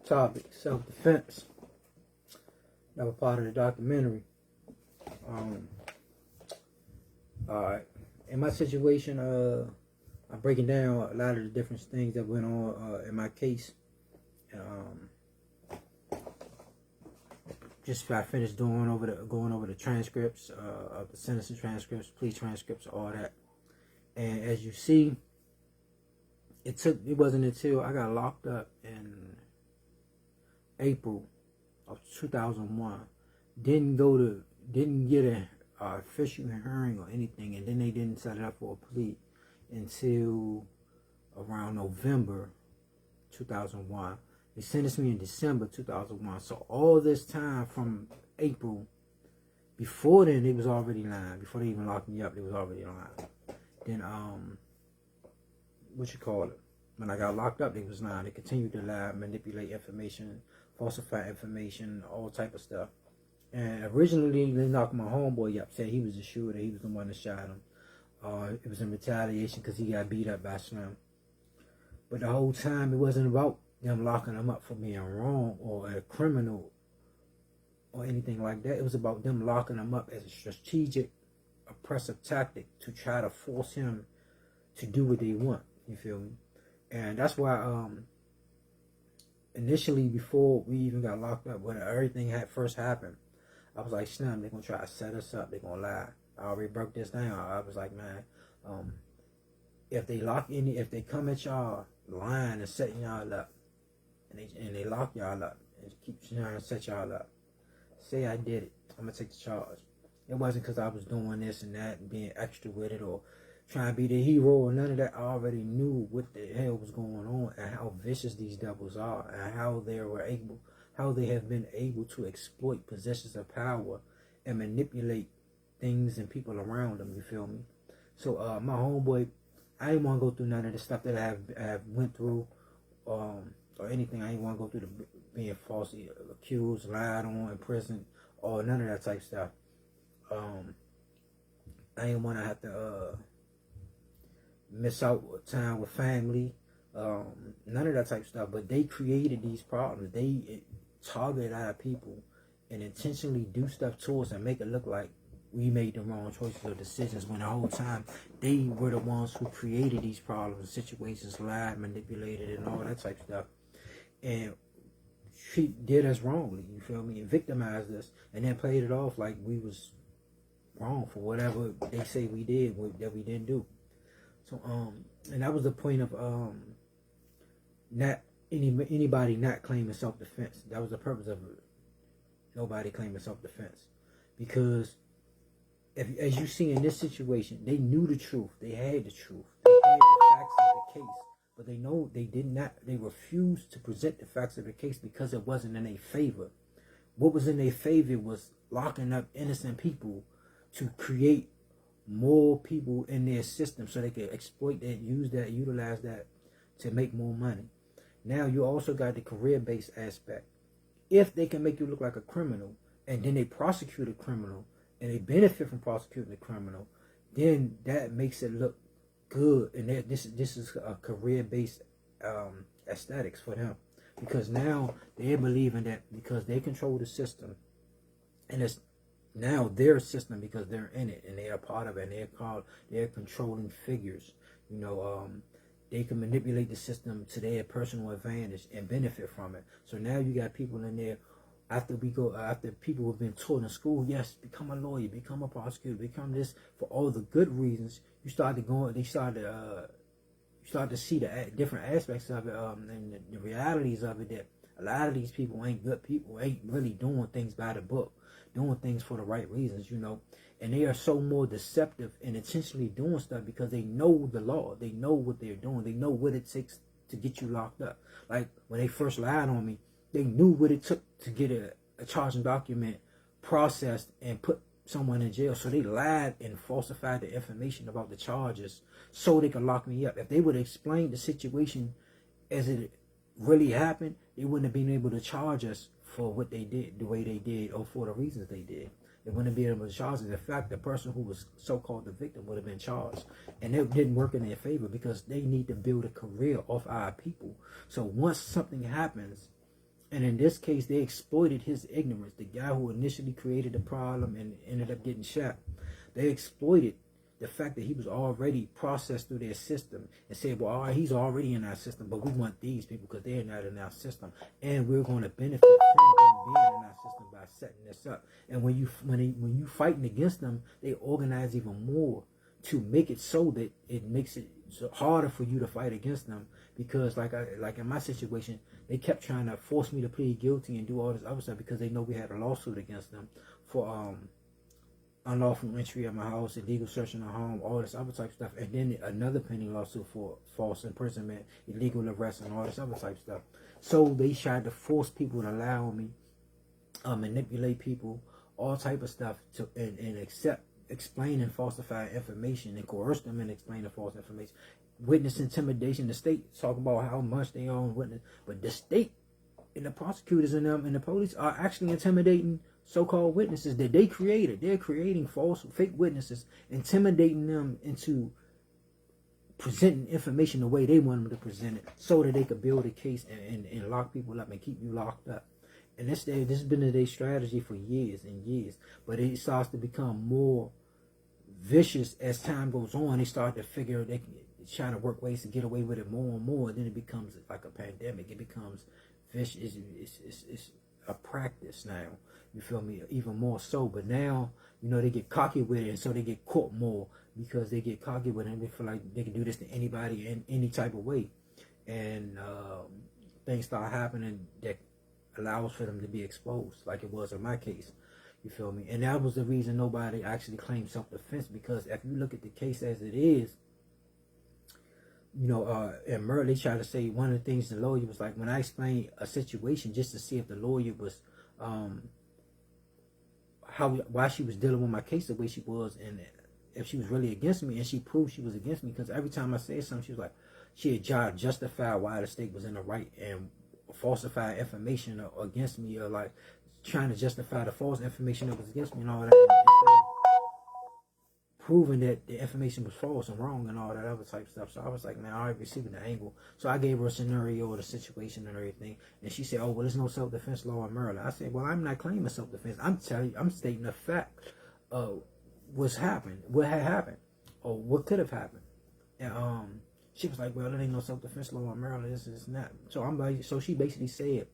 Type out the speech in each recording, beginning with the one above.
Topic: self-defense. That was part of the documentary. Alright. In my situation, I'm breaking down a lot of the different things that went on in my case. Just got finished going over the transcripts of the sentencing transcripts, plea transcripts, all that. And as you see, it wasn't until I got locked up in April of 2001. Didn't get an official hearing or anything, and then they didn't set it up for a plea until around November 2001. They sentenced me in December 2001. So all this time from April, before then, they was already lying. Before they even locked me up, they was already lying. Then, when I got locked up, they was lying. They continued to lie, manipulate information, falsify information, all type of stuff. And originally, they knocked my homeboy up, said he was the shooter, he was the one that shot him. It was in retaliation because he got beat up by Slim. But the whole time, it wasn't about them locking him up for being wrong or a criminal or anything like that. It was about them locking him up as a strategic, oppressive tactic to try to force him to do what they want. You feel me? And that's why initially, before we even got locked up, when everything had first happened, I was like, Slim, they're gonna try to set us up, they're gonna lie. I already broke this down. I was like, man, if they come at y'all lying and setting y'all up, and they lock y'all up and keep trying to set y'all up, say I did it, I'm gonna take the charge. It wasn't because I was doing this and that and being extra with it or trying to be the hero or none of that. I already knew what the hell was going on and how vicious these devils are and how they have been able to exploit positions of power and manipulate things and people around them. You feel me? So my homeboy, I didn't want to go through none of the stuff that I have went through or anything. I didn't want to go through the being falsely accused, lied on, in prison, or none of that type stuff. I didn't want to have to miss out time with family, none of that type of stuff. But they created these problems. They target our people and intentionally do stuff to us and make it look like we made the wrong choices or decisions, when the whole time they were the ones who created these problems, situations, lied, manipulated, and all that type of stuff, and did us wrongly. You feel me? And victimized us, and then played it off like we was wrong for whatever they say we did that we didn't do. So and that was the point of not anybody not claiming self-defense. That was the purpose of it. Nobody claiming self-defense, because as you see in this situation, they knew the truth. They had the truth. They had the facts of the case, but they know they did not. They refused to present the facts of the case because it wasn't in their favor. What was in their favor was locking up innocent people to create more people in their system so they could exploit that, use that, utilize that to make more money. Now you also got the career-based aspect. If they can make you look like a criminal and then they prosecute a criminal and they benefit from prosecuting the criminal, then that makes it look good. And this is a career-based aesthetics for them, because now they're believing that because they control the system, and it's now their system because they're in it and they are part of it, and they're controlling figures. You know, they can manipulate the system to their personal advantage and benefit from it. So now you got people in there, after people have been taught in school, yes, become a lawyer, become a prosecutor, become this for all the good reasons. You start to see the different aspects of it, and the realities of it, that a lot of these people ain't good people, ain't really doing things by the book, doing things for the right reasons, you know. And they are so more deceptive and intentionally doing stuff because they know the law. They know what they're doing. They know what it takes to get you locked up. Like when they first lied on me, they knew what it took to get a charging document processed and put someone in jail. So they lied and falsified the information about the charges so they could lock me up. If they would have explained the situation as it really happened, they wouldn't have been able to charge us for what they did, the way they did, or for the reasons they did. They wouldn't have been able to charge us. In fact, the person who was so-called the victim would have been charged. And it didn't work in their favor because they need to build a career off our people. So once something happens And in this case, they exploited his ignorance. The guy who initially created the problem and ended up getting shot, they exploited the fact that he was already processed through their system and said, well, all right, he's already in our system, but we want these people because they're not in our system. And we're going to benefit from them being in our system by setting this up. And when you fighting against them, they organize even more to make it so that it makes it harder for you to fight against them. Because like in my situation, they kept trying to force me to plead guilty and do all this other stuff because they know we had a lawsuit against them for unlawful entry at my house, illegal search in the home, all this other type of stuff, and then another pending lawsuit for false imprisonment, illegal arrest, and all this other type of stuff. So they tried to force people to lie on me, manipulate people, all type of stuff, to and explain and falsify information and coerce them and explain the false information. Witness intimidation. The state talk about how much they own witness, but the state and the prosecutors and them and the police are actually intimidating so-called witnesses that they created. They're creating false, fake witnesses, intimidating them into presenting information the way they want them to present it, so that they could build a case and lock people up and keep you locked up. And this has been their strategy for years and years. But it starts to become more vicious as time goes on. They start to figure they can try to work ways to get away with it more and more. Then it becomes like a pandemic. It becomes vicious. It's a practice now. You feel me? Even more so. But now, you know, they get cocky with it, and so they get caught more because they get cocky with it and they feel like they can do this to anybody in any type of way. And things start happening that allows for them to be exposed, like it was in my case. You feel me? And that was the reason nobody actually claimed self-defense, because if you look at the case as it is, you know, and Merle, they tried to say one of the things the lawyer was like, when I explained a situation just to see if the lawyer was why she was dealing with my case the way she was, and if she was really against me, and she proved she was against me, because every time I said something, she was like, she had tried to justify why the state was in the right and falsify information against me, or like trying to justify the false information that was against me and all that, instead of proving that the information was false and wrong and all that other type of stuff. So I was like, man, I already receiving the angle. So I gave her a scenario of the situation and everything, and she said, oh, well, there's no self-defense law in Maryland. I said, well, I'm not claiming self-defense. I'm telling you, I'm stating the fact of what's happened, what had happened, or what could have happened. And she was like, well, there ain't no self-defense law in Maryland, this is not. So I'm like, so she basically said,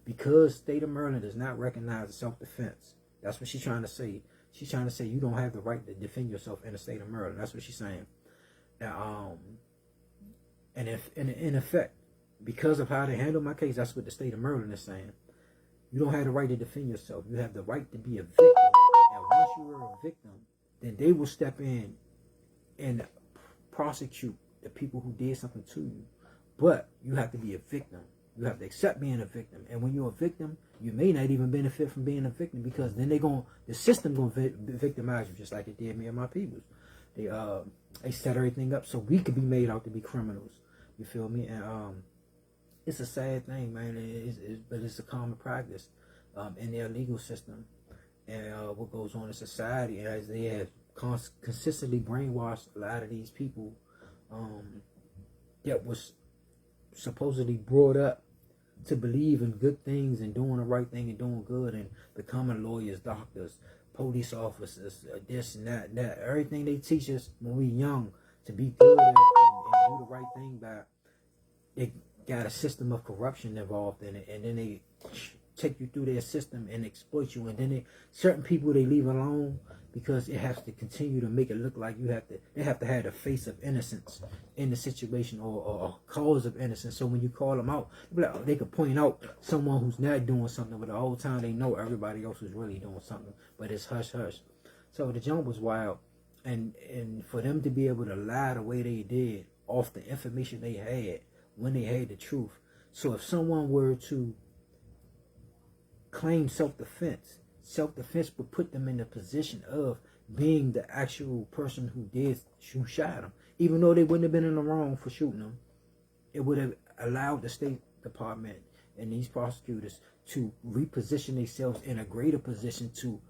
because state of Maryland does not recognize self-defense, that's what she's trying to say. She's trying to say you don't have the right to defend yourself in the state of Maryland. That's what she's saying. And if in effect, because of how they handle my case, that's what the state of Maryland is saying. You don't have the right to defend yourself. You have the right to be a victim. And once you are a victim, then they will step in and prosecute the people who did something to you. But you have to be a victim. You have to accept being a victim. And when you're a victim, you may not even benefit from being a victim, because then the system gonna victimize you, just like it did me and my peoples. They set everything up so we could be made out to be criminals. You feel me? And it's a sad thing, man. But it's a common practice in their legal system, and what goes on in society, as they have consistently brainwashed a lot of these people that was supposedly brought up to believe in good things and doing the right thing and doing good and becoming lawyers, doctors, police officers, this and that. Everything they teach us when we're young to be good and do the right thing by, they got a system of corruption involved in it, and then they take you through their system and exploit you, and then certain people they leave alone because it has to continue to make it look like they have to have the face of innocence in the situation, or a cause of innocence. So when you call them out, they could point out someone who's not doing something, but the whole time they know everybody else is really doing something, but it's hush hush. So the jump was wild, and for them to be able to lie the way they did off the information they had when they had the truth. So if someone were to claim self-defense would put them in the position of being the actual person who shot him. Even though they wouldn't have been in the wrong for shooting him, it would have allowed the State Department and these prosecutors to reposition themselves in a greater position to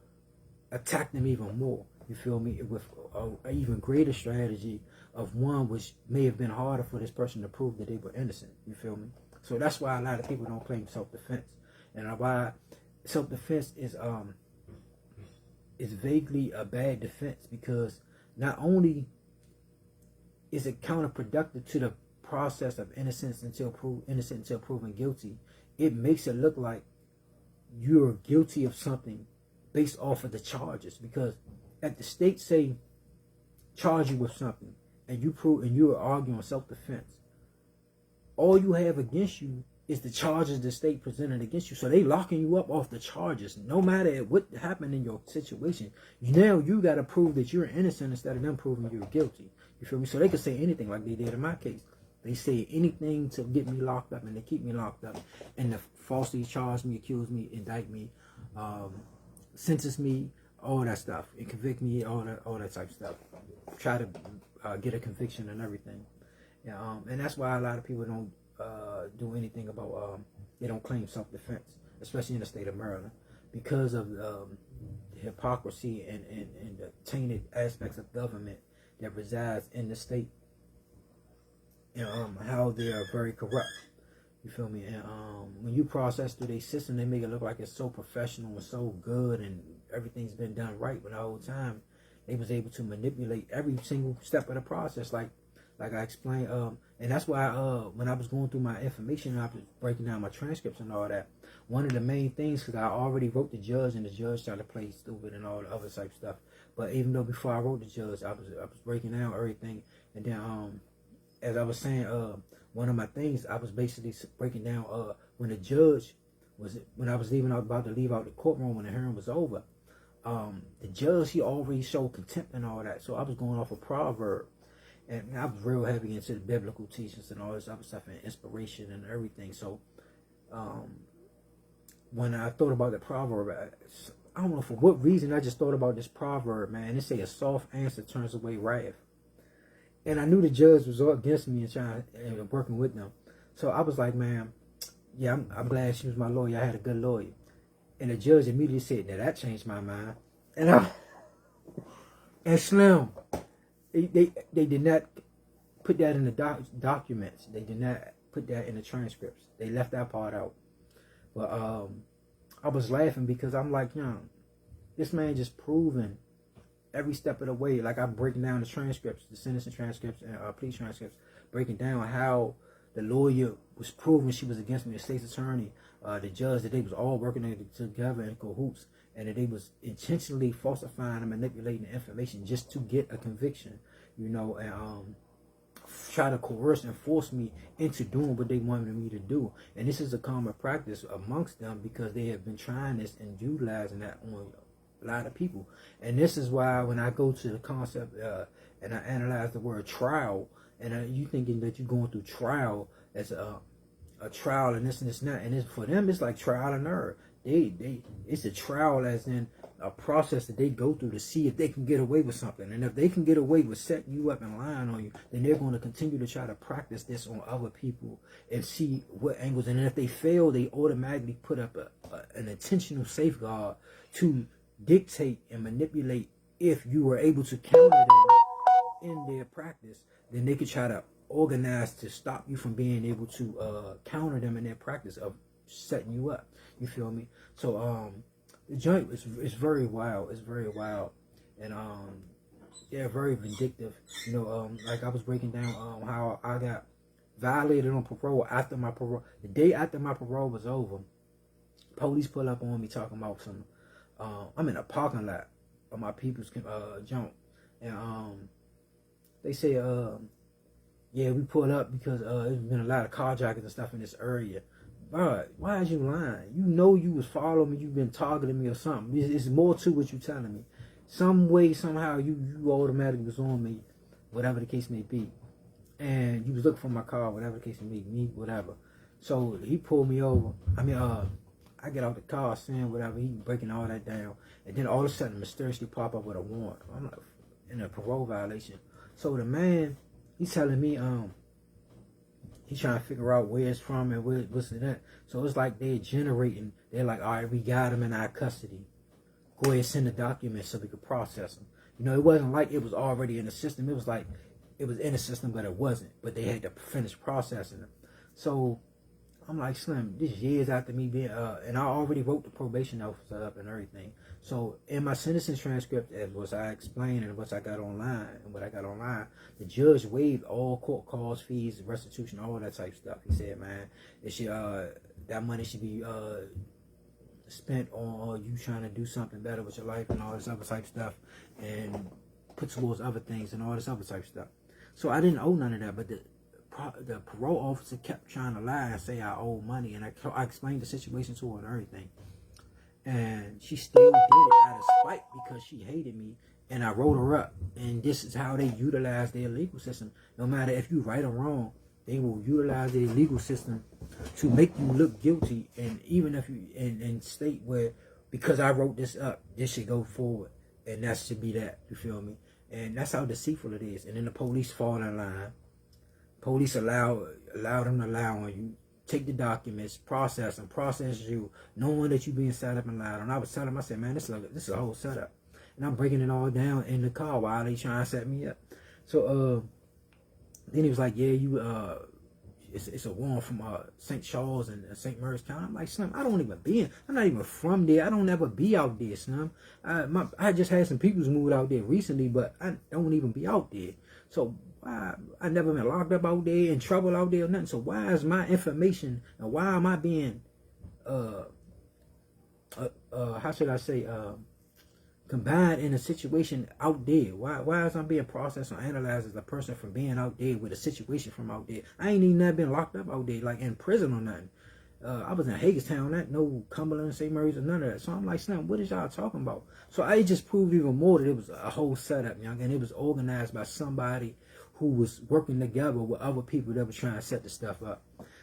attack them even more. You feel me? With an even greater strategy of one which may have been harder for this person to prove that they were innocent. You feel me? So that's why a lot of people don't claim self-defense. And why self-defense is vaguely a bad defense, because not only is it counterproductive to the process of innocent until proven guilty, it makes it look like you're guilty of something based off of the charges. Because if the state say charge you with something and you are arguing self-defense, all you have against you is the charges the state presented against you. So they locking you up off the charges. No matter what happened in your situation, now you got to prove that you're innocent instead of them proving you're guilty. You feel me? So they could say anything, like they did in my case. They say anything to get me locked up, and they keep me locked up, and they falsely charge me, accuse me, indict me, sentence me, all that stuff, and convict me, all that type of stuff. Try to get a conviction and everything. Yeah, and that's why a lot of people don't do anything about, they don't claim self-defense, especially in the state of Maryland, because of the hypocrisy and the tainted aspects of government that resides in the state, and how they are very corrupt. You feel me? And when you process through their system, they make it look like it's so professional and so good and everything's been done right, but the whole time they was able to manipulate every single step of the process, like I explained. And that's why when I was going through my information, I was breaking down my transcripts and all that. One of the main things, because I already wrote the judge, and the judge tried to play stupid and all the other type stuff. But even though before I wrote the judge, I was breaking down everything. And then as I was saying, one of my things, I was basically breaking down when the judge when I was about to leave out the courtroom when the hearing was over. The judge, he already showed contempt and all that. So I was going off a proverb. And I was real heavy into the biblical teachings and all this other stuff and inspiration and everything. So when I thought about the proverb, I don't know for what reason, I just thought about this proverb, man. It say a soft answer turns away wrath. And I knew the judge was all against me and working with them. So I was like, man, yeah, I'm glad she was my lawyer. I had a good lawyer. And the judge immediately said, now that changed my mind. And Slim, they did not put that in the documents. They did not put that in the transcripts. They left that part out. But I was laughing because I'm like, this man just proving every step of the way. Like, I'm breaking down the transcripts, the sentencing transcripts and plea transcripts, breaking down how the lawyer was proving she was against me, the state's attorney, the judge, that they was all working together in cahoots, and that they was intentionally falsifying and manipulating the information just to get a conviction, and try to coerce and force me into doing what they wanted me to do. And this is a common practice amongst them, because they have been trying this and utilizing that on a lot of people. And this is why when I go to the concept and I analyze the word trial, and you thinking that you're going through trial as a trial and this and this and that, and it's, for them it's like trial and error. It's a trial as in a process that they go through to see if they can get away with something. And if they can get away with setting you up and lying on you, then they're going to continue to try to practice this on other people and see what angles. And if they fail, they automatically put up an intentional safeguard to dictate and manipulate. If you were able to counter them in their practice, then they could try to organize to stop you from being able to counter them in their practice of setting you up. You feel me? So the joint is very wild. It's very wild, and they're very vindictive. Like I was breaking down how I got violated on parole after my parole. The day after my parole was over, police pull up on me talking about some. I'm in a parking lot of my people's junk, and they say, yeah, we pulled up because there's been a lot of carjackings and stuff in this area. Bro, why is you lying? You know you was following me. You've been targeting me or something. It's more to what you telling me. Some way, somehow, you automatically was on me, whatever the case may be. And you was looking for my car, whatever the case may be, whatever. So he pulled me over. I get out the car, saying whatever. He breaking all that down. And then all of a sudden, mysteriously pop up with a warrant. I'm like, in a parole violation. So the man, he's telling me, he's trying to figure out where it's from and what's it at. So it's like they're like, all right, we got him in our custody. Go ahead, send the documents so we could process them. It wasn't like it was already in the system. It was like it was in the system, but it wasn't. But they had to finish processing them. So I'm like, Slim, this years after me being, and I already wrote the probation officer up and everything. So in my sentencing transcript, as was I explained and what I got online, the judge waived all court costs, fees, restitution, all that type of stuff. He said, man, it should, that money should be spent on you trying to do something better with your life and all this other type of stuff, and put towards other things and all this other type of stuff. So I didn't owe none of that, but the parole officer kept trying to lie and say I owe money, and I explained the situation to her and everything, and she still did it out of spite because she hated me, and I wrote her up. And this is how they utilize their legal system. No matter if you right or wrong, they will utilize their legal system to make you look guilty, and even if you and state where, because I wrote this up, this should go forward, and that should be that. You feel me? And that's how deceitful it is. And then the police fall in line. Police allow them to lie on you, take the documents, process you, knowing that you being set up and lied on. I was telling them, I said, man, this is a whole setup, and I'm breaking it all down in the car while they trying to set me up. So then he was like, yeah, it's a warrant from St. Charles and St. Mary's County. I'm like, Slim, I don't even be in. I'm not even from there. I don't ever be out there, Slim. I just had some people moved out there recently, but I don't even be out there. So I never been locked up out there, in trouble out there or nothing. So why is my information, and why am I being how should I say, combined in a situation out there? Why is I being processed or analyzed as a person from being out there with a situation from out there? I ain't even never been locked up out there, like in prison or nothing. I was in Hagerstown, not no Cumberland, St. Mary's, or none of that. So I'm like, Slim, what is y'all talking about? So I just proved even more that it was a whole setup, young, and it was organized by somebody who was working together with other people that was trying to set the stuff up.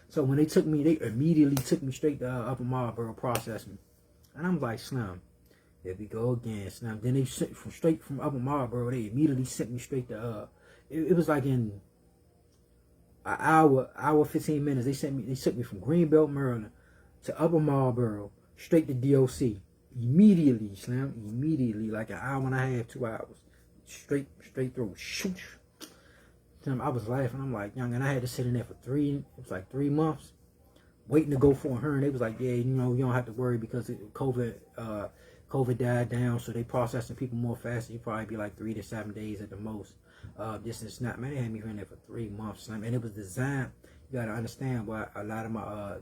So when they took me, they immediately took me straight to Upper Marlboro, processed me. And I'm like, Slim, here we go again, Slim. Then they sent straight from Upper Marlboro, they immediately sent me straight to, it was like in an hour, 15 minutes, they took me from Greenbelt, Maryland to Upper Marlboro, straight to DOC. Immediately, Slim, immediately, like an hour and a half, 2 hours. Straight through. Shoot. I was laughing. I'm like, young, and I had to sit in there for 3 months, waiting to go for a hearing. They was like, yeah, you know, you don't have to worry because COVID died down, so they processing people more faster. You probably be like 3 to 7 days at the most. This is not, man, they had me in there for 3 months, and it was designed. You gotta understand why a lot of my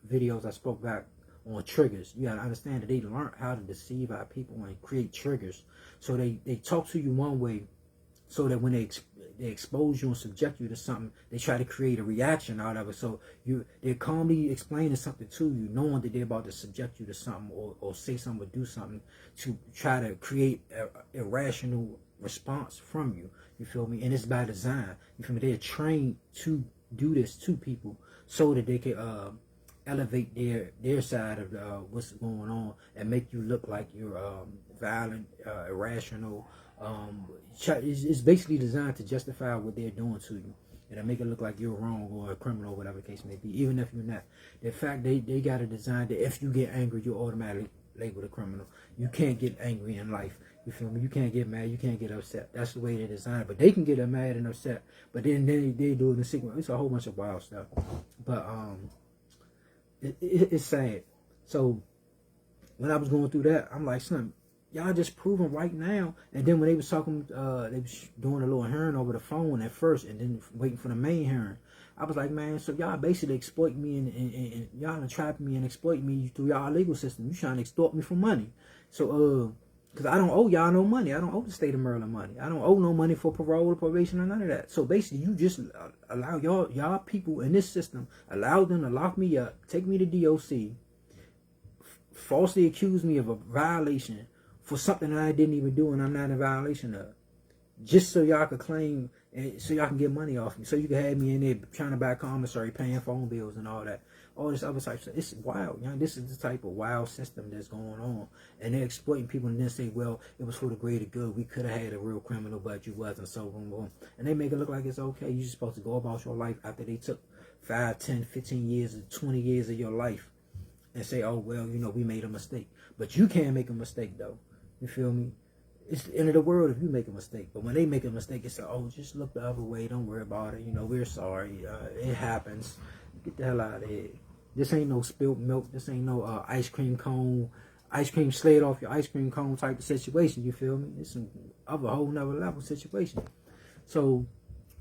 videos I spoke back on triggers. You gotta understand that they learned how to deceive our people and create triggers. So they talk to you one way, so that when they expose you and subject you to something, they try to create a reaction out of it. So they're calmly explaining something to you, knowing that they're about to subject you to something or say something or do something to try to create an irrational response from you. You feel me? And it's by design. You feel me? They're trained to do this to people so that they can elevate their side of what's going on and make you look like you're violent, irrational. It's basically designed to justify what they're doing to you and make it look like you're wrong or a criminal or whatever the case may be, even if you're not. In fact, they got a design that if you get angry, you're automatically labeled a criminal. You can't get angry in life. You feel me? You can't get mad. You can't get upset. That's the way they designed it. But they can get mad and upset. But then they do it in secret. It's a whole bunch of wild stuff. But it's sad. So when I was going through that, I'm like, son, y'all just proving right now. And then when they was talking, they was doing a little hearing over the phone at first, and then waiting for the main hearing. I was like, man, so y'all basically exploit me and y'all entrap me and exploit me through y'all legal system. You trying to extort me for money. So, because I don't owe y'all no money. I don't owe the state of Maryland money. I don't owe no money for parole or probation or none of that. So basically, you just allow y'all people in this system, allow them to lock me up, take me to DOC, falsely accuse me of a violation for something that I didn't even do and I'm not in violation of, just so y'all could claim and so y'all can get money off me, so you can have me in there trying to buy commissary, paying phone bills and all that, all this other type of stuff. It's wild, young. This is the type of wild system that's going on, and they're exploiting people and then say, well, it was for the greater good. We could have had a real criminal, but you wasn't. So boom, boom, and they make it look like it's okay. You're supposed to go about your life after they took 5, 10, 15 years, 20 years of your life, and say, oh well, you know, we made a mistake. But you can't make a mistake though. You feel me? It's the end of the world if you make a mistake. But when they make a mistake, it's like, oh, just look the other way. Don't worry about it. You know, we're sorry. It happens. Get the hell out of here. This ain't no spilled milk. This ain't no ice cream cone, ice cream slid off your ice cream cone type of situation. You feel me? It's a whole nother level situation. So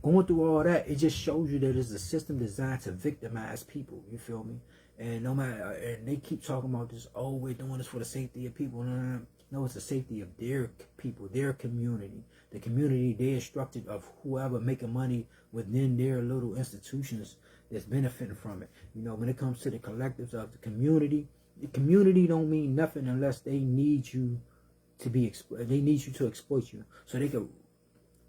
going through all that, it just shows you that it's a system designed to victimize people. You feel me? And no matter, and they keep talking about this. Oh, we're doing this for the safety of people. No, it's the safety of their people, their community, the community they're instructed of whoever making money within their little institutions that's benefiting from it. You know, when it comes to the collectives of the community don't mean nothing unless they need you to be, they need you to exploit you so they can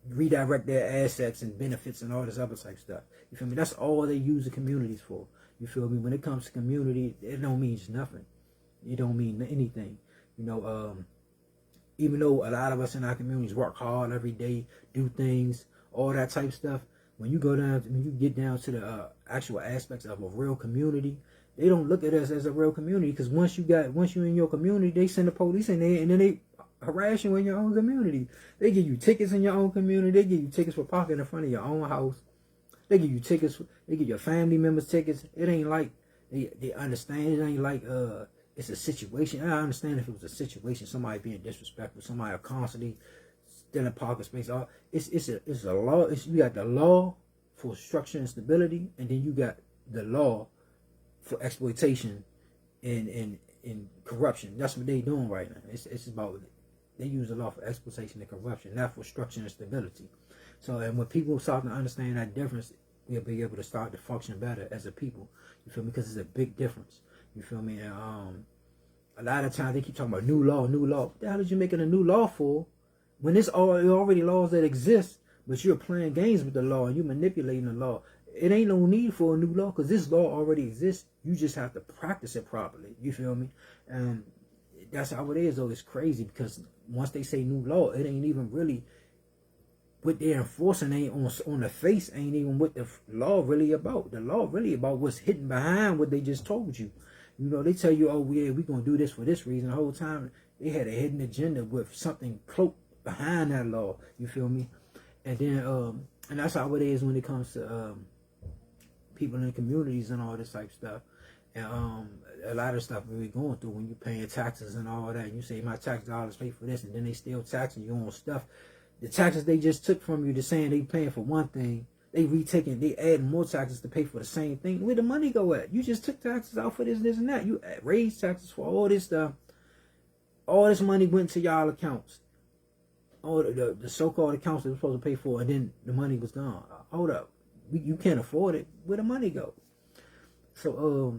redirect their assets and benefits and all this other type stuff. You feel me? That's all they use the communities for. You feel me? When it comes to community, it don't mean nothing. It don't mean anything. You know, even though a lot of us in our communities work hard every day, do things, all that type of stuff, when you get down to the actual aspects of a real community, they don't look at us as a real community, because once you're in your community, they send the police in there and then they harass you in your own community. They give you tickets in your own community. They give you tickets for parking in front of your own house. They give you tickets. They give your family members tickets. It ain't like they understand. It ain't like it's a situation. I understand if it was a situation, somebody being disrespectful, somebody constantly stealing parking space. It's a law. You got the law for structure and stability, and then you got the law for exploitation and corruption. That's what they doing right now. It's about, they use the law for exploitation and corruption, not for structure and stability. So, and when people start to understand that difference, we'll be able to start to function better as a people. You feel me? Because it's a big difference. You feel me? And a lot of times they keep talking about new law. What the hell is you making a new law for? When it's already laws that exist, but you're playing games with the law and you're manipulating the law. It ain't no need for a new law, because this law already exists. You just have to practice it properly. You feel me? And that's how it is, though. It's crazy, because once they say new law, it ain't even really what they're enforcing. Ain't on the face, ain't even what the law really about. The law really about what's hidden behind what they just told you. You know, they tell you, oh yeah, we're gonna do this for this reason. The whole time they had a hidden agenda with something cloaked behind that law. You feel me? And then and that's how it is when it comes to people in the communities and all this type of stuff. And a lot of stuff we're going through when you're paying taxes and all that, and you say my tax dollars pay for this, and then they still taxing you on stuff. The taxes they just took from you, they're saying they paying for one thing, they adding more taxes to pay for the same thing. Where the money go at? You just took taxes out for this and that. You raised taxes for all this stuff. All this money went to y'all accounts. All the so-called accounts that were supposed to pay for, and then the money was gone. Hold up. You can't afford it. Where the money go? So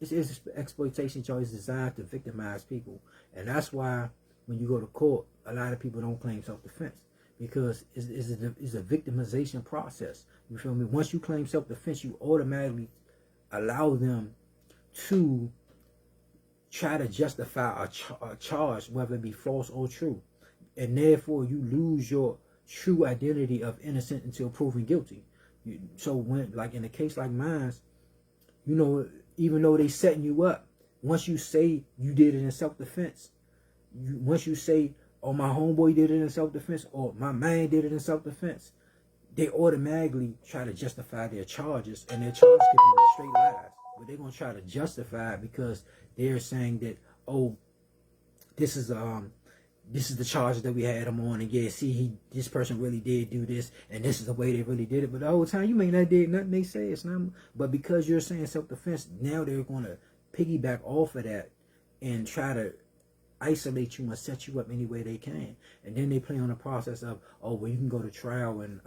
it's exploitation charge is designed to victimize people, and that's why when you go to court, a lot of people don't claim self-defense, because it's a victimization process. You feel me? Once you claim self-defense, you automatically allow them to try to justify a charge, whether it be false or true, and therefore you lose your true identity of innocent until proven guilty. So when, like in a case like mine, you know, even though they setting you up, once you say you did it in self-defense, once you say, oh, my homeboy did it in self-defense, or my man did it in self-defense, they automatically try to justify their charges, and their charges could be straight lies. But they're going to try to justify it because they're saying that, oh, this is the charge that we had him on, and yeah, see, this person really did do this, and this is the way they really did it. But the whole time, you may not did nothing they say. It's not. But because you're saying self-defense, now they're going to piggyback off of that and try to isolate you and set you up any way they can. And then they play on the process of, oh, well, you can go to trial, and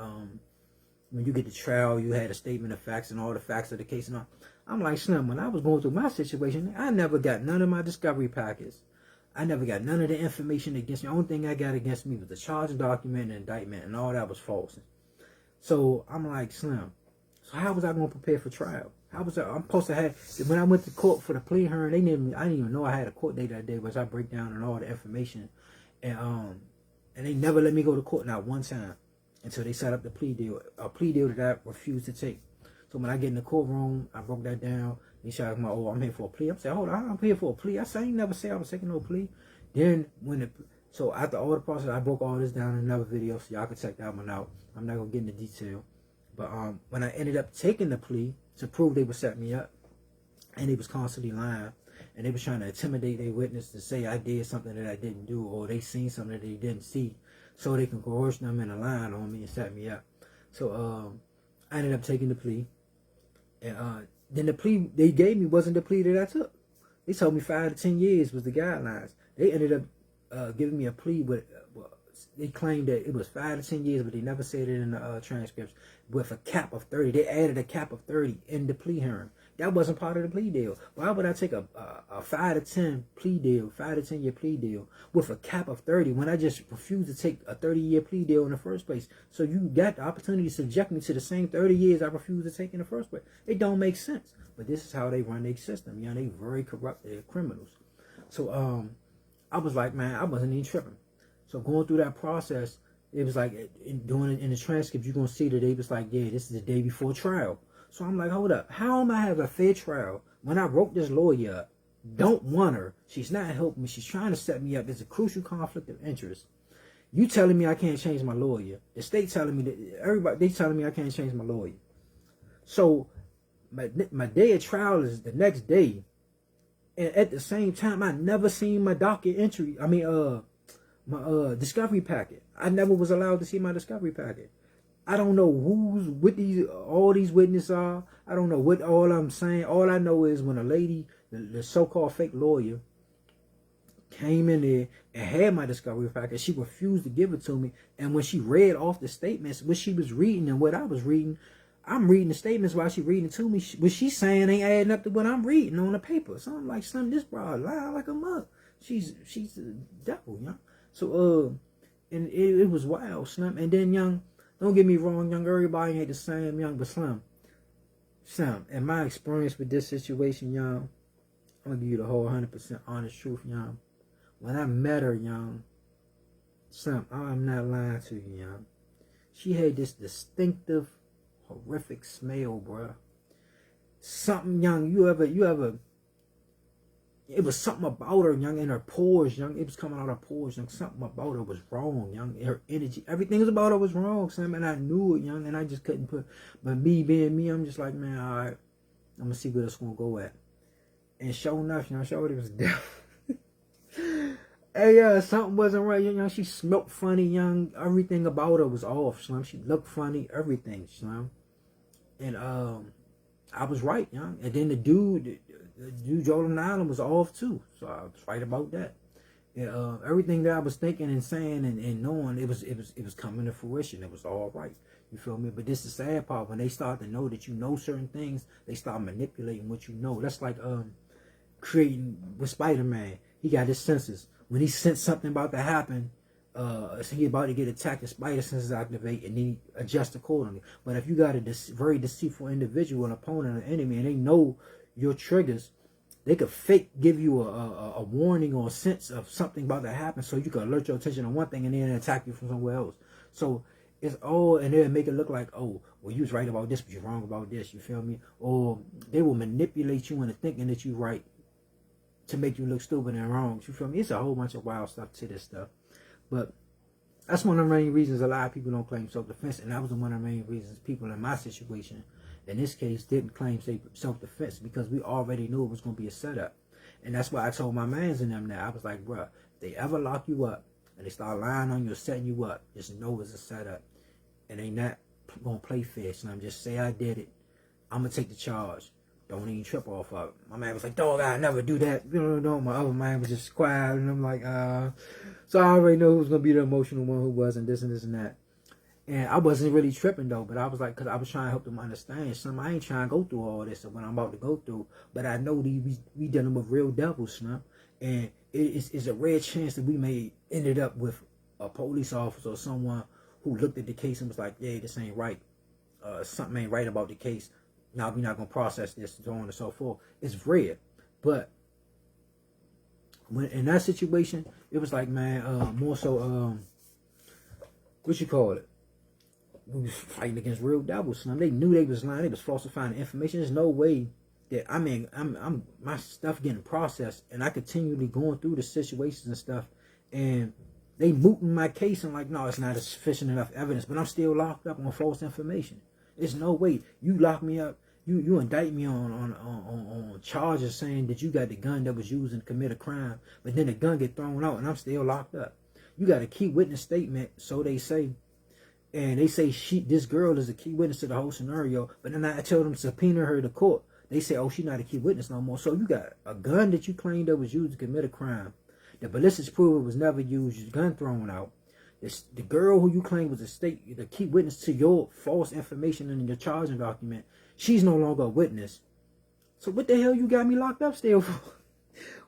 when you get to trial, you had a statement of facts and all the facts of the case. And all. I'm like, Slim, when I was going through my situation, I never got none of my discovery packets. I never got none of the information against me. The only thing I got against me was the charging document and indictment, and all that was false. So I'm like, Slim, so how was I going to prepare for trial? How was I'm supposed to have, when I went to court for the plea hearing, I didn't even know I had a court date that day, which I break down and all the information. And they never let me go to court, not one time, until they set up the plea deal, a plea deal that I refused to take. So when I get in the courtroom, I broke that down. They shot my, oh, I'm here for a plea. I'm saying, hold on, I'm here for a plea. I ain't never say I was taking no plea. Then so after all the process, I broke all this down in another video, so y'all can check that one out. I'm not gonna get into detail. But when I ended up taking the plea to prove they would set me up, and they was constantly lying, and they was trying to intimidate their witness to say I did something that I didn't do, or they seen something that they didn't see, so they can coerce them into lying on me and set me up. So I ended up taking the plea, and then the plea they gave me wasn't the plea that I took. They told me 5 to 10 years was the guidelines. They ended up giving me a plea with. They claimed that it was 5 to 10 years, but they never said it in the transcripts. With a cap of 30, they added a cap of 30 in the plea hearing. That wasn't part of the plea deal. Why would I take a 5 to 10 plea deal, 5 to 10 year plea deal with a cap of 30 when I just refused to take a 30-year plea deal in the first place? So you got the opportunity to subject me to the same 30 years I refused to take in the first place. It don't make sense. But this is how they run their system. You know, they very corrupt. They're criminals. So I was like, man, I wasn't even tripping. So going through that process, it was like doing it in the transcript, you're gonna see that they was like, yeah, this is the day before trial. So I'm like, hold up, how am I having a fair trial when I wrote this lawyer up? Don't want her. She's not helping me. She's trying to set me up. There's a crucial conflict of interest. You telling me I can't change my lawyer. The state telling me that everybody, they telling me I can't change my lawyer. So my day of trial is the next day. And at the same time, I never seen my docket entry. I mean, my discovery packet. I never was allowed to see my discovery packet. I don't know who's with all these witnesses are. I don't know what all I'm saying. All I know is when a lady, the so-called fake lawyer, came in there and had my discovery packet, she refused to give it to me. And when she read off the statements, what she was reading and what I was reading, I'm reading the statements while she reading it to me. What she's saying ain't adding up to what I'm reading on the paper. So I'm like, son, this broad lying like a mug. She's the devil, you know. So and it was wild, Slim. And then, young, don't get me wrong, young, everybody ain't the same, young, but Slim, in my experience with this situation, young, I'm gonna give you the whole 100% honest truth, young. When I met her, young, Slim, I'm not lying to you, young. She had this distinctive, horrific smell, bruh. Something, young, you ever. It was something about her, young, in her pores, young. It was coming out of her pores, young. Something about her was wrong, young. Her energy, everything about her was wrong, Sam. And I knew it, young. And I just couldn't put. But me being me, I'm just like, man, all right. I'm gonna see where this gonna go at. And sure enough, young, sure it was death. Hey, something wasn't right, young. She smelled funny, young. Everything about her was off, Slim. She looked funny, everything, Slim. And I was right, young. And then the dude Jordan Island was off too, so I was right about that. And everything that I was thinking and saying and knowing, it was coming to fruition. It was all right. You feel me? But this is the sad part. When they start to know that you know certain things, they start manipulating what you know. That's like creating with Spider-Man. He got his senses. When he sensed something about to happen, so he about to get attacked, the spider senses activate and then he adjusts accordingly. But if you got a very deceitful individual, an opponent, an enemy, and they know your triggers, they could fake give you a warning or a sense of something about to happen so you can alert your attention on one thing and then attack you from somewhere else. So it's all, and they'll make it look like, oh, well, you was right about this, but you're wrong about this, you feel me? Or they will manipulate you into thinking that you're right to make you look stupid and wrong, you feel me? It's a whole bunch of wild stuff to this stuff. But that's one of the main reasons a lot of people don't claim self-defense, and that was one of the main reasons people in my situation, in this case, didn't claim self-defense, because we already knew it was going to be a setup. And that's why I told my mans in them that I was like, bruh, if they ever lock you up and they start lying on you or setting you up, just know it's a setup. And they not going to play fair. So I'm just say I did it. I'm going to take the charge. Don't even trip off of it. My man was like, dog, I never do that. You know, my other man was just quiet. And I'm like, So I already know who's going to be the emotional one, who wasn't, this and this and that. And I wasn't really tripping though, but I was like, because I was trying to help them understand something. I ain't trying to go through all this what I'm about to go through, but I know we dealing with real devils, Snap. And it's a rare chance that we may ended up with a police officer or someone who looked at the case and was like, yeah, this ain't right. Something ain't right about the case. Now we're not going to process this, so on and so forth. It's rare. But when in that situation, it was like, man, more so, what you call it? We was fighting against real devils. They knew they was lying. They was falsifying information. There's no way that, I mean, I'm my stuff getting processed, and I continually going through the situations and stuff, and they mooting my case and like, no, it's not sufficient enough evidence, but I'm still locked up on false information. There's no way you lock me up. You indict me on charges saying that you got the gun that was used to commit a crime, but then the gun get thrown out and I'm still locked up. You got a key witness statement, so they say, and they say this girl is a key witness to the whole scenario, but then I tell them to subpoena her to court. They say, oh, she's not a key witness no more. So you got a gun that you claimed that was used to commit a crime. The ballistics prove it was never used. Your gun thrown out. The girl who you claim was the key witness to your false information in your charging document, she's no longer a witness. So what the hell you got me locked up still for?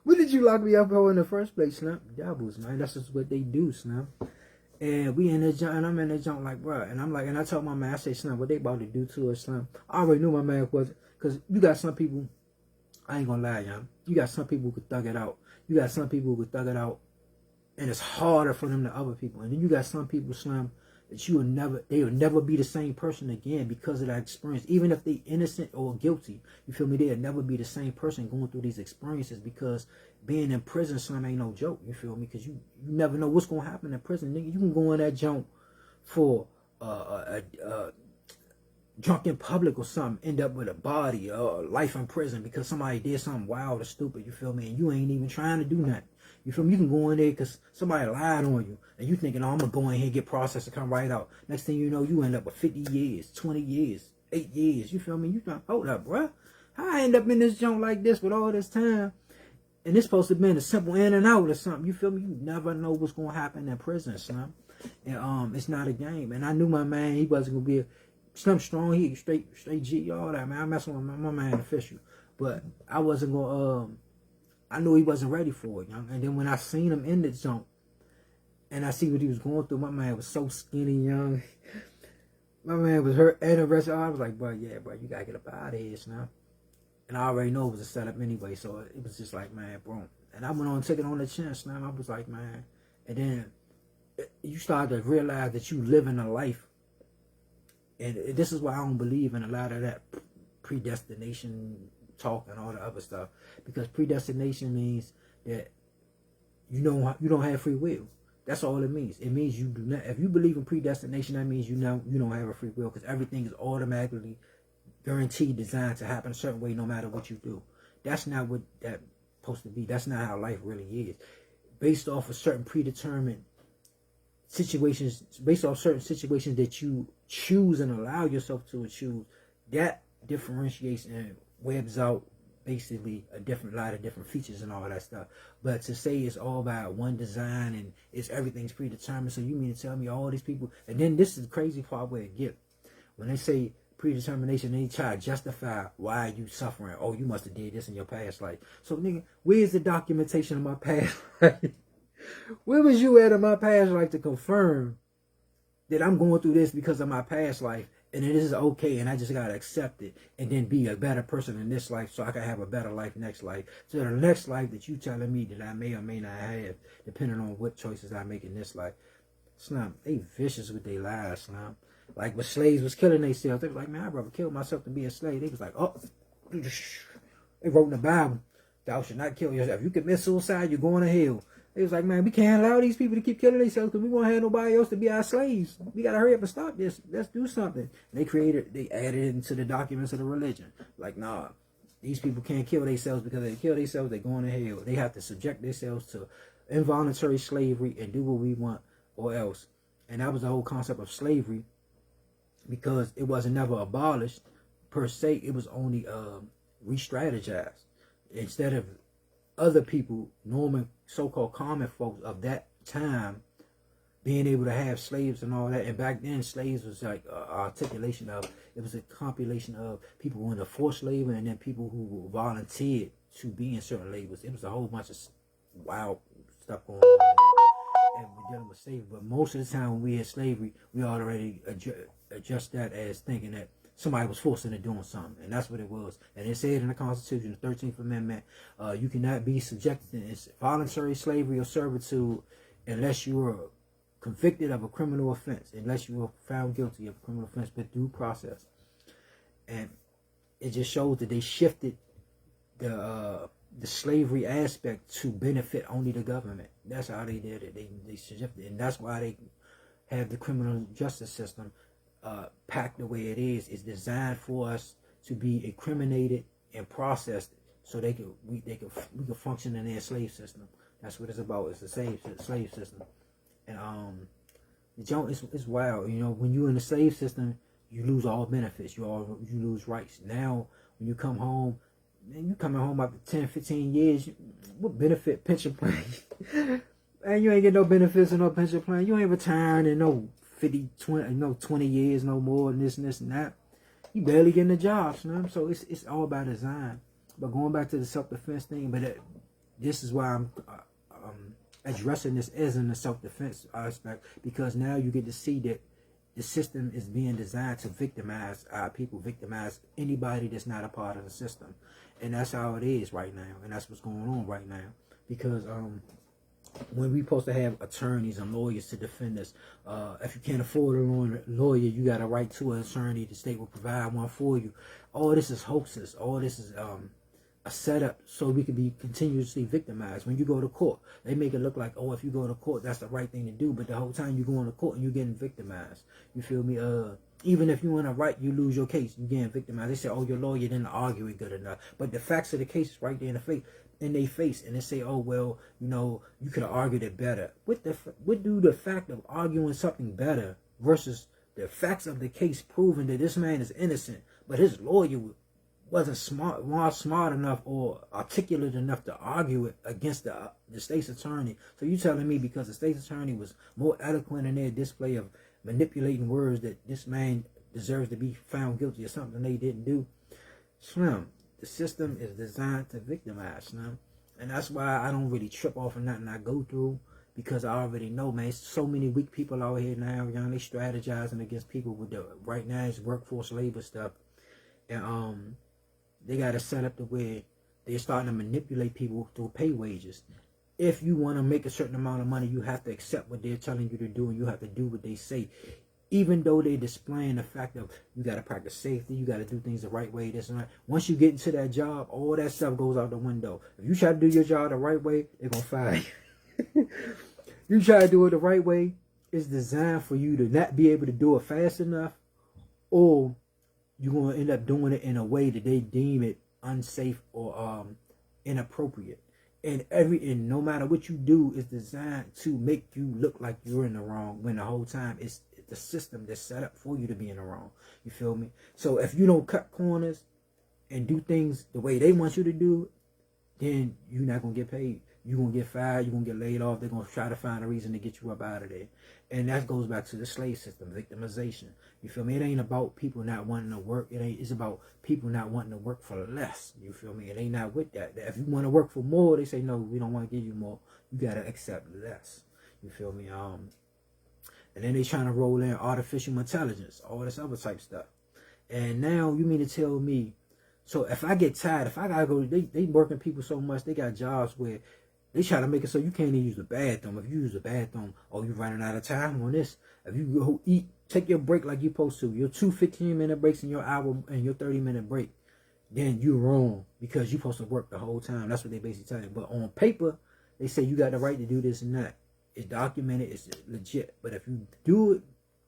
What did you lock me up for in the first place, Snap? Devils, man. That's just what they do, Snap. And we in the junk, and I'm in the junk like, bro. And I'm like, and I told my man, I said, Snap, what they about to do to us, Snap? I already knew my man was, because you got some people, I ain't gonna lie, y'all. You got some people who could thug it out. You got some people who could thug it out, and it's harder for them than other people. And then you got some people, Slim, that they will never be the same person again because of that experience. Even if they innocent or guilty, you feel me? They'll never be the same person going through these experiences, because being in prison, Slim, ain't no joke. You feel me? Because you never know what's gonna happen in prison, nigga. You can go in that junk for drunk in public or something, end up with a body or life in prison because somebody did something wild or stupid. You feel me? And you ain't even trying to do nothing. You feel me? You can go in there because somebody lied on you, and you thinking, oh, I'm going to go in here and get processed and come right out. Next thing you know, you end up with 50 years, 20 years, 8 years. You feel me? You think, hold up, bruh. How I end up in this junk like this with all this time? And it's supposed to have been a simple in and out or something. You feel me? You never know what's going to happen in prison, son. And it's not a game. And I knew my man, he wasn't going to be Slim strong. He straight G, all that, man. I messing with my man official. But I wasn't going to... I knew he wasn't ready for it, young. And then when I seen him in the jump, and I see what he was going through, my man was so skinny, young. My man was hurt and arrested. I was like, bro, yeah, bro, you gotta get up out of here now. And I already know it was a setup anyway, so it was just like, man, boom. And I went on and took it on the chin, now. I was like, man. And then you start to realize that you living a life. And this is why I don't believe in a lot of that predestination talk and all the other stuff, because predestination means that you don't have free will. That's all it means. It means you do not. If you believe in predestination, that means you don't have a free will, because everything is automatically guaranteed, designed to happen a certain way, no matter what you do. That's not what that's supposed to be. That's not how life really is. Based off of certain predetermined situations, based off certain situations that you choose and allow yourself to choose, that differentiates and webs out basically a lot of different features and all that stuff. But to say it's all about one design and everything's predetermined, so you mean to tell me all these people? And then this is the crazy part where it gets, when they say predetermination, they try to justify why you suffering. Oh, you must have did this in your past life. So nigga, where's the documentation of my past life? Where was you at in my past life to confirm that I'm going through this because of my past life, and it is okay, and I just gotta accept it and then be a better person in this life so I can have a better life next life? So the next life that you telling me that I may or may not have, depending on what choices I make in this life. Slum, they vicious with their lives, Slum. Like when slaves was killing themselves, they was like, man, I'd rather kill myself than be a slave. They was like, oh, they wrote in the Bible, thou should not kill yourself. If you commit suicide, you're going to hell. They was like, man, we can't allow these people to keep killing themselves because we won't have nobody else to be our slaves. We got to hurry up and stop this. Let's do something. And they added it into the documents of the religion. Like, nah, these people can't kill themselves, because if they kill themselves, they're going to hell. They have to subject themselves to involuntary slavery and do what we want or else. And that was the whole concept of slavery, because it wasn't never abolished per se. It was only re-strategized. Instead of other people, normal, so-called common folks of that time, being able to have slaves and all that. And back then, slaves was like articulation of, it was a compilation of people who were in the forced labor and then people who volunteered to be in certain labors. It was a whole bunch of wild stuff going on. And we're dealing with slavery. But most of the time when we had slavery, we already adjust that as thinking that somebody was forced into doing something, and that's what it was. And it said in the Constitution, the 13th Amendment, you cannot be subjected to voluntary slavery or servitude unless you are convicted of a criminal offense, unless you were found guilty of a criminal offense with due process. And it just shows that they shifted the slavery aspect to benefit only the government. That's how they did it. They shifted, and that's why they have the criminal justice system packed the way it is designed for us to be incriminated and processed so we can function in their slave system. That's what it's about. It's the slave system. And the joint is wild. You know, when you're in the slave system, you lose all benefits. You lose rights. Now, when you come home, man, you coming home after 10, 15 years, what benefit pension plan? And you ain't get no benefits or no pension plan. You ain't retiring in no 20 years, no more, and this and that. You barely getting a job, you know? So it's all about design. But going back to the self-defense thing, this is why I'm addressing this as in the self-defense aspect, because now you get to see that the system is being designed to victimize people, victimize anybody that's not a part of the system. And that's how it is right now. And that's what's going on right now. Because when we supposed to have attorneys and lawyers to defend us, if you can't afford a lawyer, you got a right to an attorney. The state will provide one for you. All this is hoaxes. All this is a setup so we can be continuously victimized. When you go to court, they make it look like, oh, if you go to court, that's the right thing to do. But the whole time you go to court and you're getting victimized. You feel me? Even if you want to right, you lose your case, you're getting victimized. They say, oh, your lawyer didn't argue it good enough. But the facts of the case is right there in their face, and they say, oh, well, you know, you could have argued it better. What do the fact of arguing something better versus the facts of the case proving that this man is innocent, but his lawyer wasn't smart enough or articulate enough to argue it against the state's attorney? So you telling me because the state's attorney was more eloquent in their display of manipulating words that this man deserves to be found guilty of something they didn't do? Slim, the system is designed to victimize, Slim. And that's why I don't really trip off of nothing I go through, because I already know, man, so many weak people out here now, young, they strategizing against people with the right now is workforce labor stuff. And they got it set up to where they're starting to manipulate people through pay wages. If you want to make a certain amount of money, you have to accept what they're telling you to do, and you have to do what they say. Even though they're displaying the fact of you got to practice safety, you got to do things the right way, this and that. Once you get into that job, all that stuff goes out the window. If you try to do your job the right way, they're going to fire you. You try to do it the right way, it's designed for you to not be able to do it fast enough, or you're going to end up doing it in a way that they deem it unsafe or inappropriate. And no matter what you do, is designed to make you look like you're in the wrong, when the whole time it's the system that's set up for you to be in the wrong. You feel me? So if you don't cut corners and do things the way they want you to do, then you're not going to get paid. You're going to get fired. You're going to get laid off. They're going to try to find a reason to get you up out of there. And that goes back to the slave system, victimization. You feel me? It ain't about people not wanting to work. It's about people not wanting to work for less. You feel me? It ain't not with that. If you want to work for more, they say, no, we don't want to give you more. You got to accept less. You feel me? And then they trying to roll in artificial intelligence, all this other type stuff. And now you mean to tell me, so if I get tired, if I got to go, they working people so much, they got jobs where they try to make it so you can't even use the bathroom. If you use the bathroom, oh, you're running out of time on this. If you go eat, take your break like you're supposed to. Your 2 15-minute breaks and your hour and your 30-minute break, then you're wrong, because you're supposed to work the whole time. That's what they basically tell you. But on paper, they say you got the right to do this and that. It's documented. It's legit. But if you do it,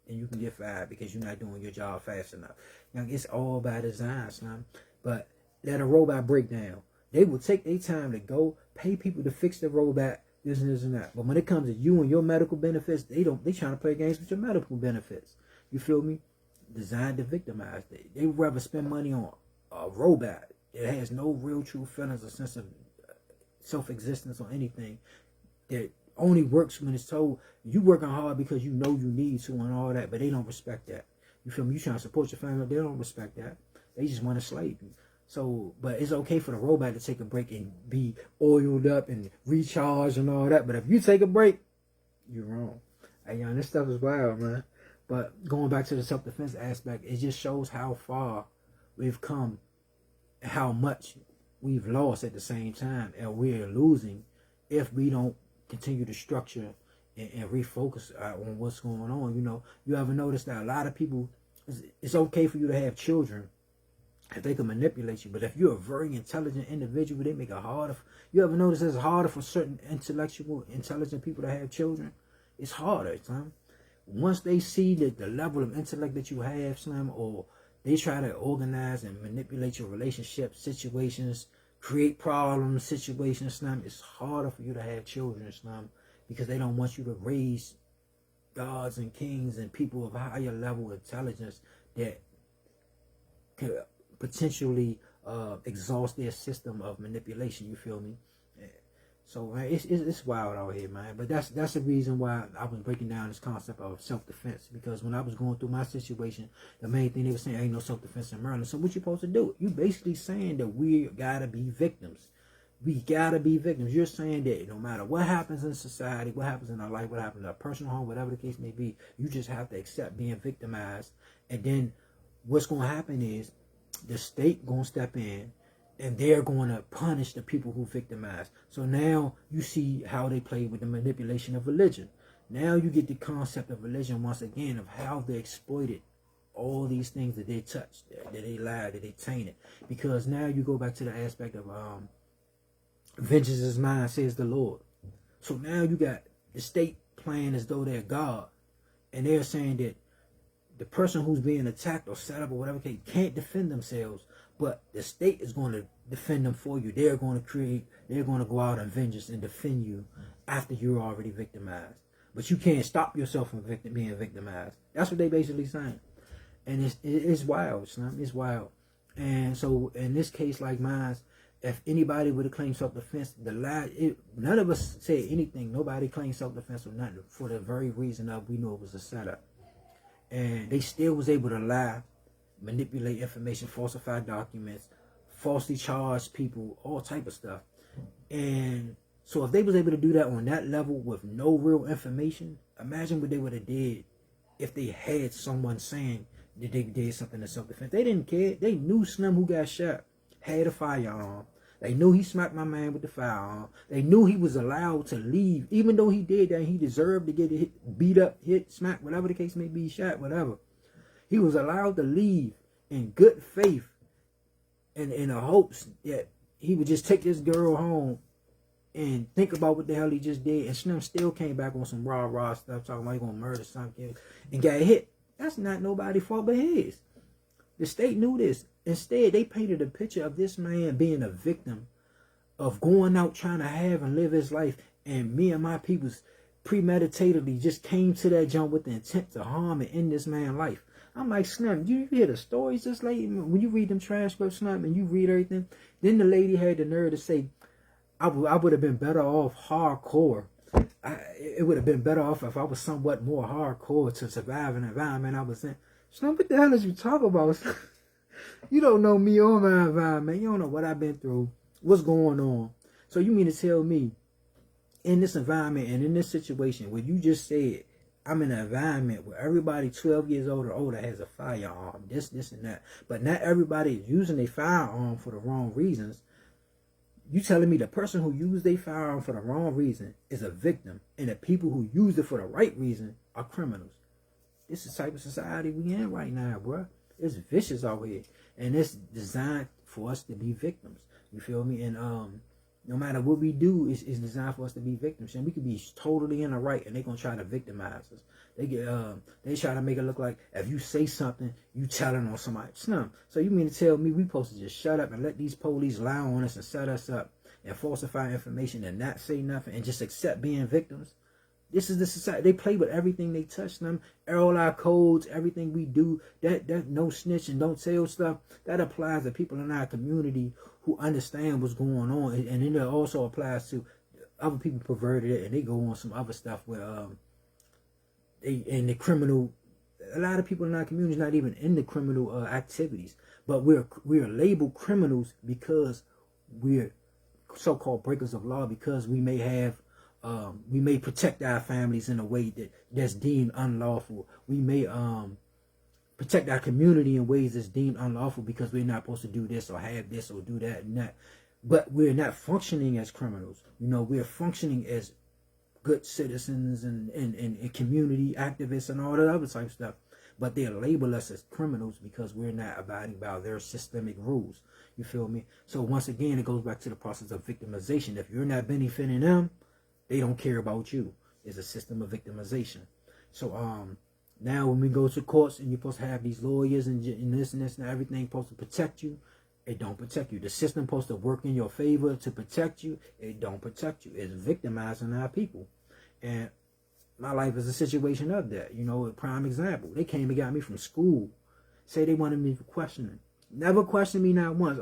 then you can get fired because you're not doing your job fast enough. It's all by design, son. But let a robot break down. They will take their time to go pay people to fix the robot, this and that. But when it comes to you and your medical benefits, they trying to play games with your medical benefits. You feel me? Designed to victimize. They would rather spend money on a robot that has no real true feelings or sense of self-existence or anything, that only works when it's told you working hard because you know you need to and all that. But they don't respect that. You feel me? You trying to support your family, they don't respect that. They just want to slave you. So, but it's okay for the robot to take a break and be oiled up and recharge and all that. But if you take a break, you're wrong. Hey, this stuff is wild, man. But going back to the self-defense aspect, it just shows how far we've come and how much we've lost at the same time. And we're losing if we don't continue to structure and refocus on what's going on. You know, you ever notice that a lot of people, it's okay for you to have children if they can manipulate you, but if you're a very intelligent individual, they make it harder. You ever notice it's harder for certain intelligent people to have children? It's harder, son. once they see that the level of intellect that you have, Slim, or they try to organize and manipulate your relationship situations, create problems, situations, Slim, it's harder for you to have children, Slim, because they don't want you to raise gods and kings and people of higher level intelligence that could potentially exhaust their system of manipulation. You feel me? So man, it's wild out here, man. But that's the reason why I was breaking down this concept of self-defense, because when I was going through my situation, the main thing they were saying, ain't no self-defense in Maryland. So what you supposed to do? You basically saying that we gotta be victims. We gotta be victims. You're saying that no matter what happens in society, what happens in our life, what happens in our personal home, whatever the case may be, you just have to accept being victimized. And then what's going to happen is the state going to step in and they're going to punish the people who victimize. So now you see how they play with the manipulation of religion. Now you get the concept of religion once again, of how they exploited all these things that they touched, that they lied, that they tainted. Because now you go back to the aspect of vengeance is mine, says the Lord. So now you got the state playing as though they're God, and they're saying that the person who's being attacked or set up or whatever case can't defend themselves, but the state is going to defend them for you. They're going to go out on vengeance and defend you after you're already victimized. But you can't stop yourself from being victimized. That's what they basically saying. And it's wild, Slim. It's wild. And so in this case like mine, if anybody would have claimed self-defense, none of us said anything. Nobody claimed self-defense or nothing, for the very reason of we knew it was a setup. And they still was able to lie, manipulate information, falsify documents, falsely charge people, all type of stuff. And so if they was able to do that on that level with no real information, imagine what they would have did if they had someone saying that they did something in self-defense. They didn't care. They knew Slim, who got shot, had a firearm. They knew he smacked my man with the firearm. They knew he was allowed to leave, even though he did that. He deserved to get hit, beat up, hit, smacked, whatever the case may be, shot, whatever. He was allowed to leave in good faith, and in the hopes that he would just take this girl home and think about what the hell he just did. And Slim still came back on some rah stuff, talking about he gonna murder something, and got hit. That's not nobody's fault but his. The state knew this. Instead, they painted a picture of this man being a victim of going out trying to have and live his life. And me and my peoples premeditatedly just came to that jump with the intent to harm and end this man's life. I'm like, Slim, you hear the stories just like when you read them transcripts, Slim, and you read everything. Then the lady had the nerve to say, I would have been better off hardcore. It would have been better off if I was somewhat more hardcore to survive an environment I was in. Slim, what the hell is you talking about? You don't know me or my environment. You don't know what I've been through, what's going on. So you mean to tell me, in this environment and in this situation where you just said, I'm in an environment where everybody 12 years old or older has a firearm, this and that, but not everybody is using a firearm for the wrong reasons. You telling me the person who used a firearm for the wrong reason is a victim, and the people who used it for the right reason are criminals? This is the type of society we in right now, bro. It's vicious out here, and it's designed for us to be victims. You feel me? And no matter what we do, it's designed for us to be victims. And we could be totally in the right, and they're gonna try to victimize us. They try to make it look like if you say something, you telling on somebody. Slim. So you mean to tell me we supposed to just shut up and let these police lie on us and set us up and falsify information and not say nothing and just accept being victims? This is the society. They play with everything they touch, them. All our codes, everything we do, that no snitch and don't tell stuff, that applies to people in our community who understand what's going on. And then it also applies to other people perverted it and they go on some other stuff where the criminal, a lot of people in our community is not even in the criminal activities, but we're labeled criminals because we're so-called breakers of law, because we may have we may protect our families in a way that's deemed unlawful. We may protect our community in ways that's deemed unlawful because we're not supposed to do this or have this or do that and that. But we're not functioning as criminals. You know, we're functioning as good citizens and community activists and all that other type of stuff. But they label us as criminals because we're not abiding by their systemic rules. You feel me? So once again, it goes back to the process of victimization. If you're not benefiting them, they don't care about you. It's a system of victimization. So now when we go to courts and you're supposed to have these lawyers and this and everything supposed to protect you, it don't protect you. The system supposed to work in your favor to protect you, it don't protect you. It's victimizing our people. And my life is a situation of that. You know, a prime example. They came and got me from school. Say they wanted me for questioning. Never questioned me not once.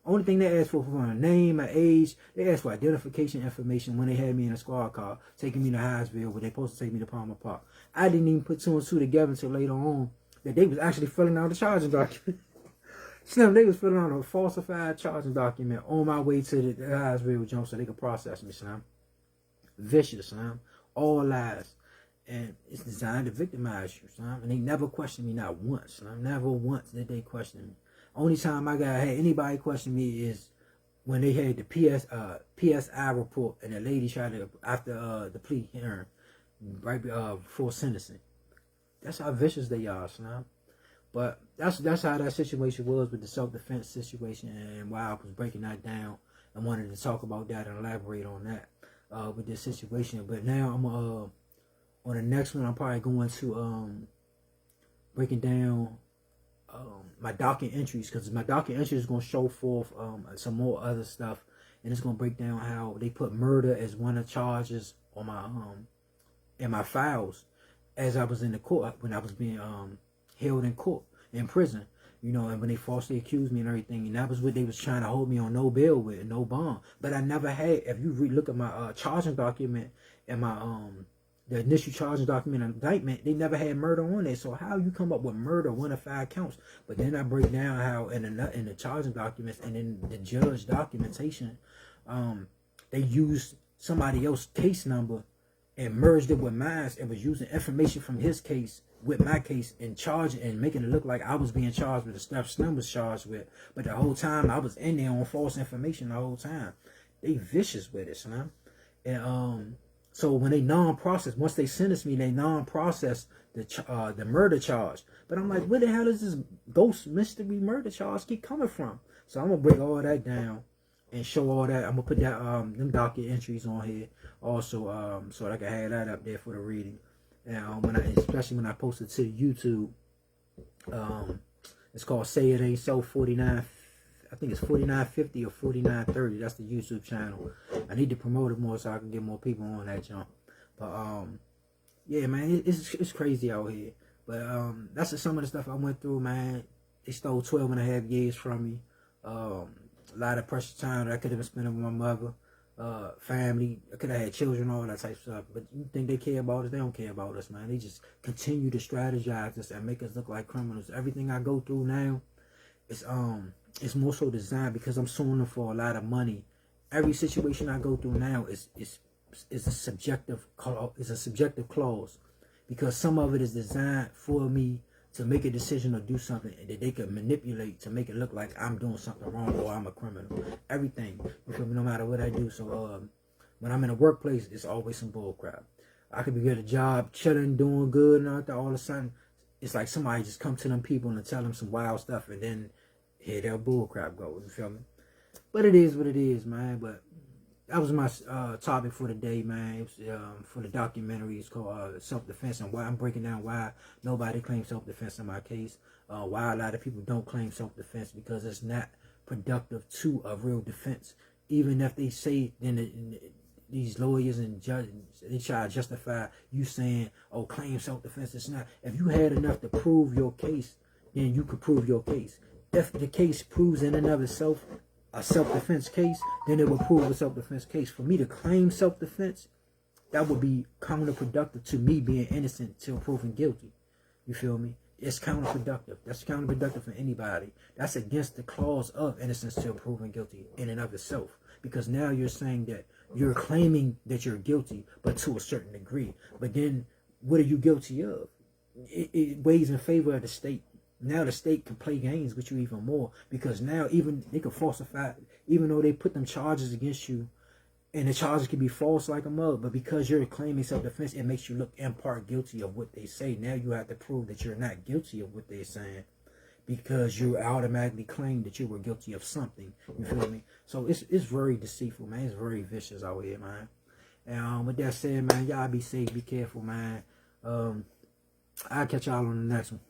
Only thing they asked for my name, my age. They asked for identification information when they had me in a squad car, taking me to Hyattsville, where they supposed to take me to Palmer Park. I didn't even put 2 and 2 together until later on that they was actually filling out a charging document. Slim, they was filling out a falsified charging document on my way to the Hyattsville jump so they could process me, Slim. Vicious, Slim. All lies. And it's designed to victimize you, Slim. And they never questioned me not once, Slim. Never once did they question me. Only time I had anybody question me is when they had the PSI report and the lady tried to, after the plea hearing, right before sentencing. That's how vicious they are, Slim. But that's how that situation was with the self-defense situation and why I was breaking that down and wanted to talk about that and elaborate on that with this situation. But now I'm on the next one, I'm probably going to breaking down my docket entries, because my docket entry is going to show forth some more other stuff, and it's going to break down how they put murder as one of the charges on my in my files as I was in the court, when I was being held in court in prison, you know, and when they falsely accused me and everything, and that was what they was trying to hold me on no bail with, no bond. But I never had, if you look at my charging document and my the initial charging document and indictment, they never had murder on it. So how you come up with murder, 1 of 5 counts? But then I break down how in the charging documents and in the judge documentation, they used somebody else's case number and merged it with mine, and was using information from his case with my case and charging and making it look like I was being charged with the stuff Slim was charged with. But the whole time I was in there on false information the whole time. They vicious with it, Slim. And so when they non-process, once they sentence me, they non-process the murder charge. But I'm like, where the hell does this ghost mystery murder charge keep coming from? So I'm gonna break all that down and show all that. I'm gonna put that them docket entries on here also, so that I can have that up there for the reading. And especially when I post it to YouTube, it's called Say It Ain't So 49. I think it's 4950 or 4930. That's the YouTube channel. I need to promote it more so I can get more people on that jump. But yeah, man, it's crazy out here. But that's just some of the stuff I went through, man. They stole 12 and a half years from me. A lot of precious time that I could have been spending with my mother, family. I could have had children, all that type of stuff. But you think they care about us? They don't care about us, man. They just continue to strategize us and make us look like criminals. Everything I go through now, it's more so designed because I'm suing them for a lot of money. Every situation I go through now is a subjective clause, because some of it is designed for me to make a decision or do something that they can manipulate to make it look like I'm doing something wrong or I'm a criminal. Everything, you feel me? No matter what I do. So when I'm in a workplace, it's always some bull crap. I could be at a job, chilling, doing good, and all of a sudden, it's like somebody just come to them people and tell them some wild stuff, and then here that bull crap goes. You feel me? But it is what it is, man. But that was my topic for the day, man. It was, for the documentary. It's called Self-Defense, and why I'm breaking down why nobody claims self-defense in my case. Why a lot of people don't claim self-defense, because it's not productive to a real defense. Even if they say, then these lawyers and judges, they try to justify you saying, oh, claim self-defense. It's not. If you had enough to prove your case, then you could prove your case. If the case proves in and of itself a self-defense case, then it will prove a self-defense case. For me to claim self-defense, that would be counterproductive to me being innocent till proven guilty. You feel me? It's counterproductive. That's counterproductive for anybody. That's against the clause of innocence till proven guilty in and of itself. Because now you're saying that you're claiming that you're guilty, but to a certain degree. But then, what are you guilty of? It weighs in favor of the state. Now the state can play games with you even more, because now even they can falsify, even though they put them charges against you, and the charges can be false like a mug, but because you're claiming self-defense, it makes you look in part guilty of what they say. Now you have to prove that you're not guilty of what they're saying, because you automatically claim that you were guilty of something. You feel me? So it's very deceitful, man. It's very vicious out here, man. And with that said, man, y'all be safe, be careful, man. I'll catch y'all on the next one.